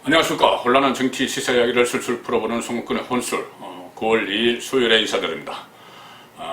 안녕하십니까. 혼란한 정치 시사 이야기를 술술 풀어보는 송문근의 혼술 9월 2일 수요일에 인사드립니다.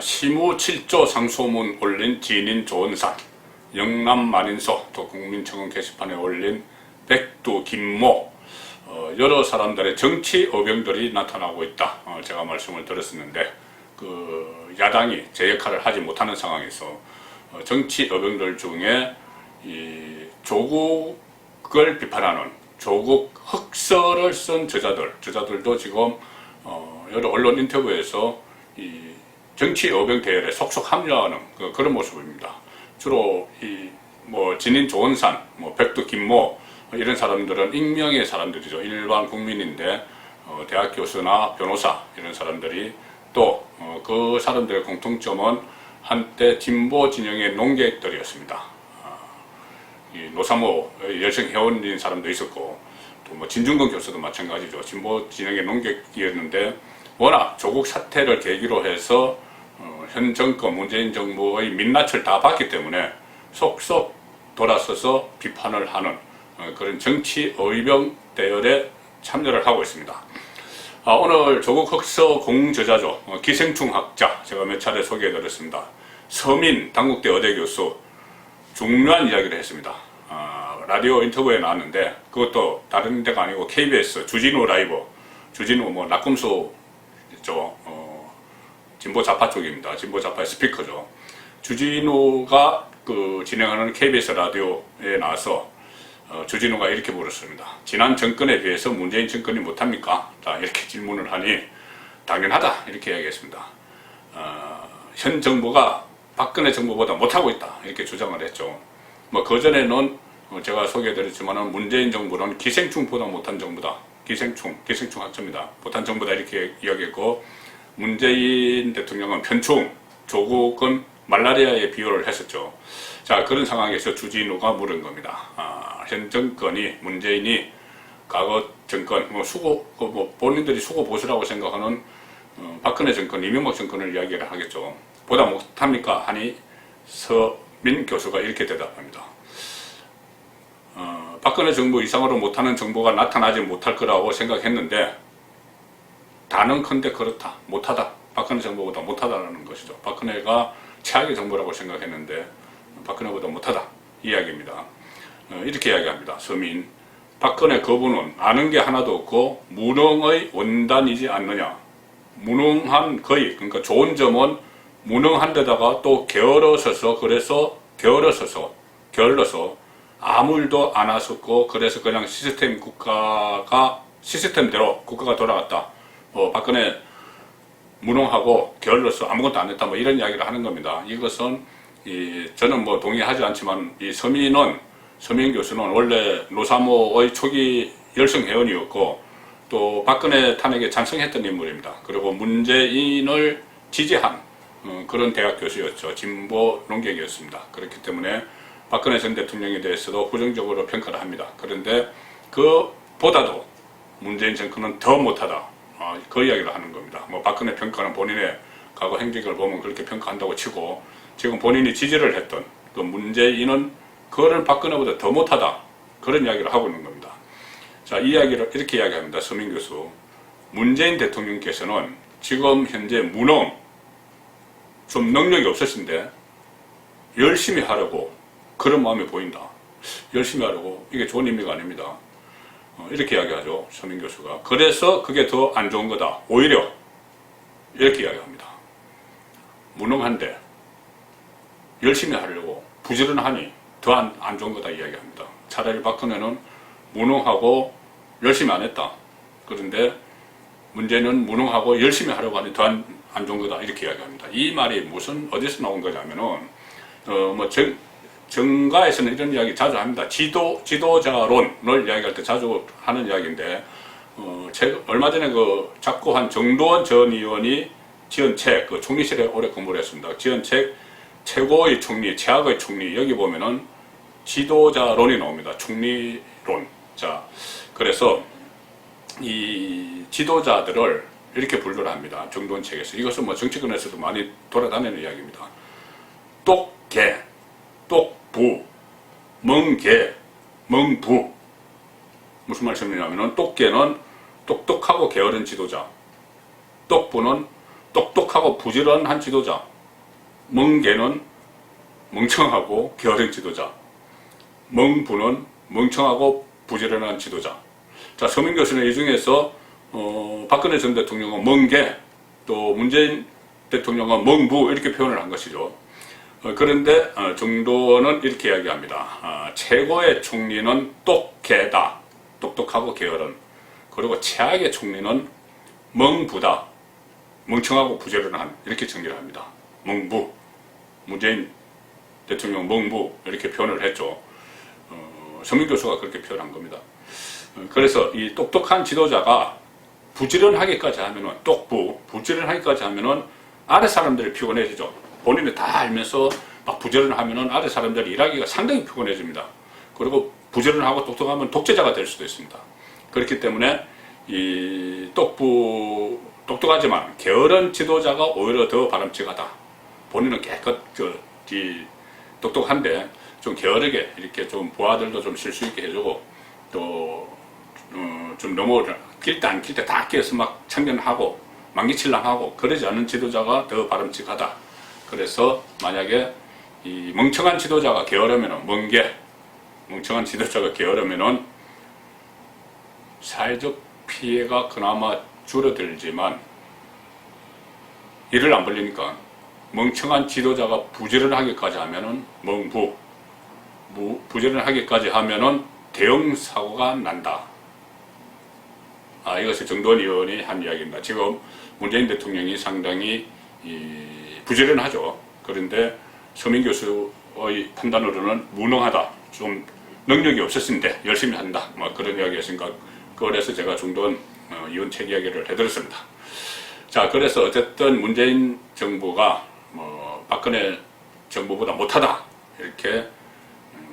시무 7조 상소문 올린 지인인 조은산, 영남 만인소, 또 국민청원 게시판에 올린 백두 김모, 여러 사람들의 정치 어병들이 나타나고 있다. 제가 말씀을 드렸었는데 야당이 제 역할을 하지 못하는 상황에서 정치 어병들 중에 이 조국을 비판하는 조국 흑설을 쓴 저자들도 지금 여러 언론 인터뷰에서 이 정치 어병 대열에 속속 합류하는 그런 모습입니다. 주로 진인 조은산, 백두 김모 이런 사람들은 익명의 사람들이죠. 일반 국민인데 대학 교수나 변호사 이런 사람들이 또 그 사람들의 공통점은 한때 진보 진영의 농객들이었습니다. 노사모 열성 회원인 사람도 있었고 또 진중권 교수도 마찬가지죠. 진보 진영의 농객이었는데 워낙 조국 사태를 계기로 해서 현 정권 문재인 정부의 민낯을 다 봤기 때문에 속속 돌아서서 비판을 하는 그런 정치 의병 대열에 참여를 하고 있습니다. 오늘 조국 흑서 공저자죠. 기생충 학자 제가 몇 차례 소개해드렸습니다. 서민 당국대 의대 교수 중요한 이야기를 했습니다. 라디오 인터뷰에 나왔는데 그것도 다른 데가 아니고 KBS 주진우 라이브, 주진우 낙검수 진보 좌파 쪽입니다. 진보 좌파의 스피커죠. 주진우가 진행하는 KBS 라디오에 나와서 주진우가 이렇게 물었습니다. 지난 정권에 비해서 문재인 정권이 못합니까? 자, 이렇게 질문을 하니 당연하다 이렇게 이야기했습니다. 현 정부가 박근혜 정부보다 못하고 있다 이렇게 주장을 했죠. 그전에는 제가 소개해드렸지만 문재인 정부는 기생충보다 못한 정부다. 기생충 학자입니다. 못한 정부다 이렇게 이야기했고 문재인 대통령은 편충, 조국은 말라리아에 비유를 했었죠. 자, 그런 상황에서 주진우가 물은 겁니다. 현 정권이 문재인이 과거 정권 본인들이 수고 보수라고 생각하는 박근혜 정권, 이명박 정권을 이야기를 하겠죠. 보다 못합니까? 하니 서민 교수가 이렇게 대답합니다. 박근혜 정부 이상으로 못하는 정부가 나타나지 못할 거라고 생각했는데 단언컨대 그렇다. 못하다. 박근혜 정부보다 못하다라는 것이죠. 박근혜가 최악의 정부라고 생각했는데 박근혜보다 못하다. 이 이야기입니다. 이렇게 이야기합니다. 서민. 박근혜 거부는 아는 게 하나도 없고 무능의 원단이지 않느냐. 무능한 그러니까 좋은 점은 무능한 데다가 또 게을러서서 아무 일도 안 하셨고 그래서 그냥 시스템대로 국가가 돌아갔다. 박근혜 무능하고 게을러서 아무것도 안 했다. 이런 이야기를 하는 겁니다. 이것은 저는 동의하지 않지만 이 서민 교수는 원래 노사모의 초기 열성 회원이었고 또 박근혜 탄핵에 찬성했던 인물입니다. 그리고 문재인을 지지한 그런 대학 교수였죠. 진보 농객이었습니다. 그렇기 때문에 박근혜 전 대통령에 대해서도 부정적으로 평가를 합니다. 그런데 그보다도 문재인 정권은 더 못하다. 그 이야기를 하는 겁니다. 박근혜 평가는 본인의 과거 행적을 보면 그렇게 평가한다고 치고 지금 본인이 지지를 했던 그 문재인은 그거를 박근혜보다 더 못하다. 그런 이야기를 하고 있는 겁니다. 자, 이 이야기를 이렇게 이야기합니다. 서민 교수. 문재인 대통령께서는 지금 현재 좀 능력이 없으신데 열심히 하려고 그런 마음이 보인다. 열심히 하려고 이게 좋은 의미가 아닙니다. 이렇게 이야기하죠. 서민 교수가. 그래서 그게 더 안 좋은 거다. 오히려 이렇게 이야기합니다. 무능한데 열심히 하려고 부지런하니 더 안 좋은 거다 이야기합니다. 차라리 박근혜는 무능하고 열심히 안 했다. 그런데 문제는 무능하고 열심히 하려고 하니 더 안 좋은 거다 이렇게 이야기합니다. 이 말이 어디서 나온 거냐면은 정가에서는 이런 이야기 자주 합니다. 지도자론을 이야기할 때 자주 하는 이야기인데 얼마 전에 작고한 정도원 전 의원이 지은 책, 총리실에 오래 공부를 했습니다. 지은 책 최고의 총리, 최악의 총리 여기 보면은 지도자론이 나옵니다. 총리론. 자, 그래서 이 지도자들을 이렇게 분류를 합니다. 정도원 책에서. 이것은 정치권에서도 많이 돌아다니는 이야기입니다. 똑개, 똑부, 멍개, 멍부. 무슨 말씀이냐면은 똑개는 똑똑하고 게으른 지도자, 똑부는 똑똑하고 부지런한 지도자, 멍개는 멍청하고 게으른 지도자, 멍부는 멍청하고 부지런한 지도자. 자, 서민 교수는 이 중에서 박근혜 전 대통령은 멍개, 또 문재인 대통령은 멍부 이렇게 표현을 한 것이죠. 그런데 정도는 이렇게 이야기합니다. 최고의 총리는 똑개다, 똑똑하고 게으른. 그리고 최악의 총리는 멍부다, 멍청하고 부지런한. 이렇게 정리를 합니다. 멍부, 문재인 대통령 멍부 이렇게 표현을 했죠. 서민 교수가 그렇게 표현한 겁니다. 그래서 이 똑똑한 지도자가 부지런하기까지 하면은, 똑부, 부지런하기까지 하면은 아래 사람들이 피곤해지죠. 본인이 다 알면서 막 부지런하면은 아래 사람들이 일하기가 상당히 피곤해집니다. 그리고 부지런하고 똑똑하면 독재자가 될 수도 있습니다. 그렇기 때문에 이 똑똑하지만 게으른 지도자가 오히려 더 바람직하다. 본인은 똑똑한데 좀 게으르게 이렇게 좀 부하들도 좀 쉴 수 있게 해주고, 또 좀 너무 낄 때 안 낄 때 다 끼어서 막 참견하고 만기칠랑하고 그러지 않은 지도자가 더 바람직하다. 그래서 만약에 이 멍청한 지도자가 게으르면은, 멍청한 지도자가 게으르면은 사회적 피해가 그나마 줄어들지만 일을 안 벌리니까, 멍청한 지도자가 부지런하기까지 하면은 부지런하기까지 하면은 대형 사고가 난다. 이것이 정도원 의원이 한 이야기입니다. 지금 문재인 대통령이 상당히 부지런하죠. 그런데 서민 교수의 판단으로는 무능하다, 좀 능력이 없었는데 열심히 한다, 뭐 그런 이야기였으니까, 그래서 제가 정도원 의원 책 이야기를 해드렸습니다. 자, 그래서 어쨌든 문재인 정부가 박근혜 정부보다 못하다, 이렇게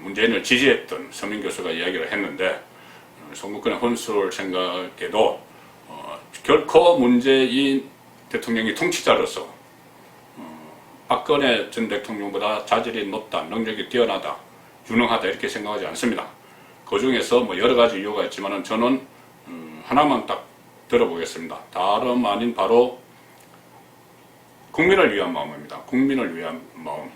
문재인을 지지했던 서민 교수가 이야기를 했는데, 송국근의 혼수를 생각해도 결코 문재인 대통령이 통치자로서 박근혜 전 대통령보다 자질이 높다, 능력이 뛰어나다, 유능하다 이렇게 생각하지 않습니다. 그 중에서 뭐 여러 가지 이유가 있지만은 저는 하나만 딱 들어보겠습니다. 다름 아닌 바로 국민을 위한 마음입니다. 국민을 위한 마음.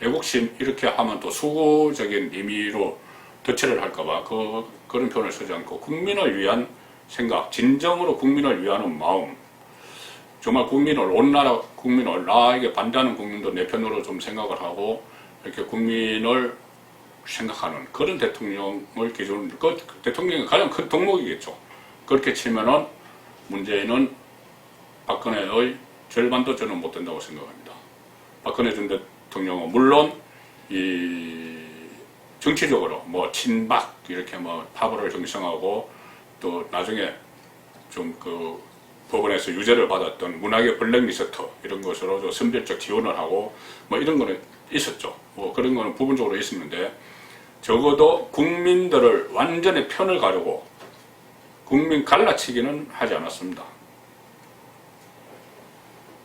애국심 이렇게 하면 또 수구적인 의미로 덧칠을 할까봐 그런 표현을 쓰지 않고, 국민을 위한 생각, 진정으로 국민을 위하는 마음, 정말 국민을, 온 나라 국민을, 나에게 반대하는 국민도 내 편으로 좀 생각을 하고 이렇게 국민을 생각하는 그런 대통령을 기준으로, 그 대통령이 가장 큰 덕목이겠죠. 그렇게 치면은 문재인은 박근혜의 절반도 저는 못 된다고 생각합니다. 박근혜 전 대통령은 물론 이 정치적으로 뭐 친박 이렇게 뭐 파벌을 형성하고, 또 나중에 좀 그 법원에서 유죄를 받았던 문학의 블랙리스트 이런 것으로 좀 선별적 지원을 하고 뭐 이런 거는 있었죠. 뭐 그런 거는 부분적으로 있었는데, 적어도 국민들을 완전히 편을 가르고 국민 갈라치기는 하지 않았습니다.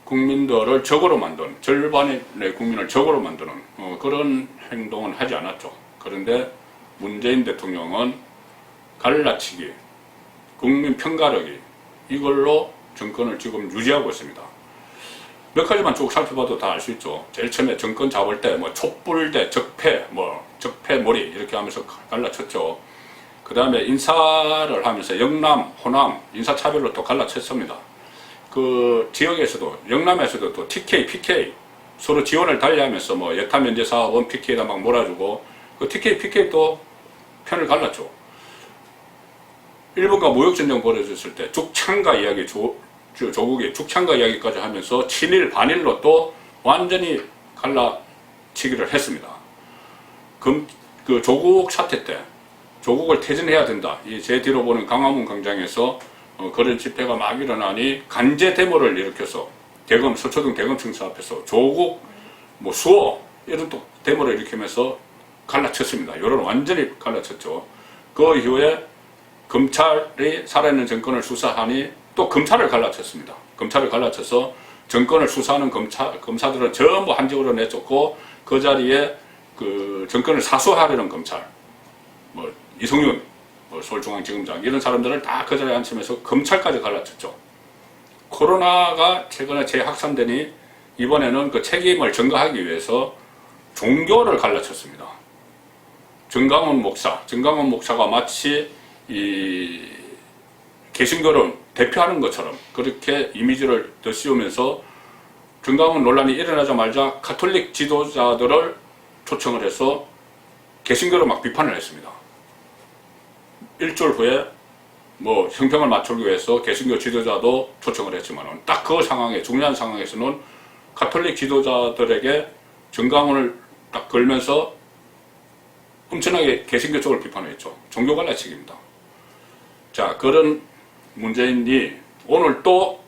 국민들을 적으로 만드는, 절반의 국민을 적으로 만드는 그런 행동은 하지 않았죠. 그런데 문재인 대통령은 갈라치기, 국민 편가르기, 이걸로 정권을 지금 유지하고 있습니다. 몇 가지만 쭉 살펴봐도 다 알 수 있죠. 제일 처음에 정권 잡을 때 뭐 촛불대, 적폐, 뭐 적폐몰이 이렇게 하면서 갈라쳤죠. 그 다음에 인사를 하면서 영남, 호남 인사차별로 또 갈라쳤습니다. 그 지역에서도, 영남에서도 또 TK, PK 서로 지원을 달리하면서 뭐 예타 면제 사업은 PK에다 막 몰아주고, 그 TK, PK도 편을 갈랐죠. 일본과 무역전쟁 벌어졌을 때 죽창가 이야기, 조국의 죽창가 이야기까지 하면서 친일, 반일로 또 완전히 갈라치기를 했습니다. 그 조국 사태 때 조국을 퇴진해야 된다. 제 뒤로 보는 광화문 광장에서 그런 집회가 막 일어나니 간제 데모를 일으켜서 대검, 서초동 대검청사 앞에서 조국, 뭐 수호 이런 또 데모를 일으키면서 갈라쳤습니다. 여론 완전히 갈라쳤죠. 그 이후에 검찰이 살아있는 정권을 수사하니 또 검찰을 갈라쳤습니다. 검찰을 갈라쳐서 정권을 수사하는 검사들은 전부 한직으로 내쫓고, 그 자리에 그 정권을 사수하려는 검찰, 뭐 이성윤, 서울중앙지검장 이런 사람들을 다 그 자리에 앉히면서 검찰까지 갈라쳤죠. 코로나가 최근에 재확산되니 이번에는 그 책임을 전가하기 위해서 종교를 갈라쳤습니다. 정강원 목사가 마치 이 개신교를 대표하는 것처럼 그렇게 이미지를 더 씌우면서 정강원 논란이 일어나자마자 가톨릭 지도자들을 초청을 해서 개신교를 막 비판을 했습니다. 일주일 후에 뭐 형평을 맞추기 위해서 개신교 지도자도 초청을 했지만 딱 그 상황에 중요한 상황에서는 가톨릭 지도자들에게 정강원을 딱 걸면서 엄청나게 개신교 쪽을 비판했죠. 종교 갈라치기입니다. 자, 그런 문재인이 오늘 또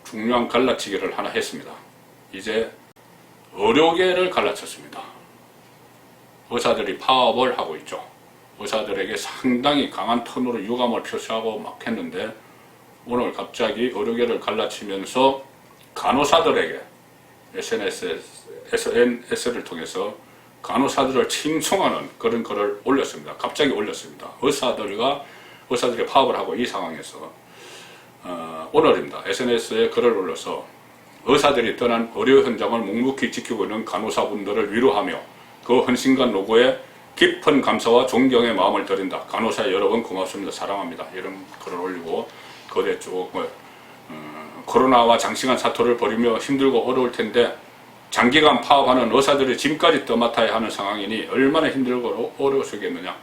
중요한 갈라치기를 하나 했습니다. 이제 의료계를 갈라쳤습니다. 의사들이 파업을 하고 있죠. 의사들에게 상당히 강한 톤으로 유감을 표시하고 막 했는데 오늘 갑자기 의료계를 갈라치면서 간호사들에게 SNS를 통해서 간호사들을 칭송하는 그런 글을 올렸습니다. 갑자기 올렸습니다. 의사들이 파업을 하고 이 상황에서 오늘입니다. SNS에 글을 올려서 의사들이 떠난 의료 현장을 묵묵히 지키고 있는 간호사분들을 위로하며 그 헌신과 노고에 깊은 감사와 존경의 마음을 드린다. 간호사 여러분 고맙습니다. 사랑합니다. 이런 글을 올리고 거대 쪽 코로나와 장시간 사토를 벌이며 힘들고 어려울 텐데 장기간 파업하는 의사들이 짐까지 떠맡아야 하는 상황이니 얼마나 힘들고 어려우시겠느냐.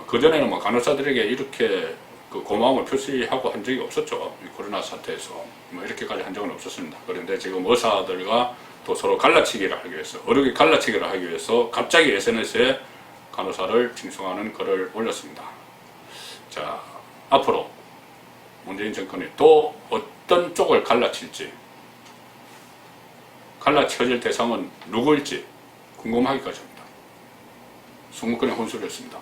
그전에는 뭐 간호사들에게 이렇게 그 고마움을 표시하고 한 적이 없었죠. 코로나 사태에서 뭐 이렇게까지 한 적은 없었습니다. 그런데 지금 의사들과 또 서로 갈라치기를 하기 위해서 의료계 갈라치기를 하기 위해서 갑자기 SNS에 간호사를 칭송하는 글을 올렸습니다. 자, 앞으로 문재인 정권이 또 어떤 쪽을 갈라칠지, 갈라쳐질 대상은 누구일지 궁금하기까지 합니다. 송문근의 혼술이었습니다.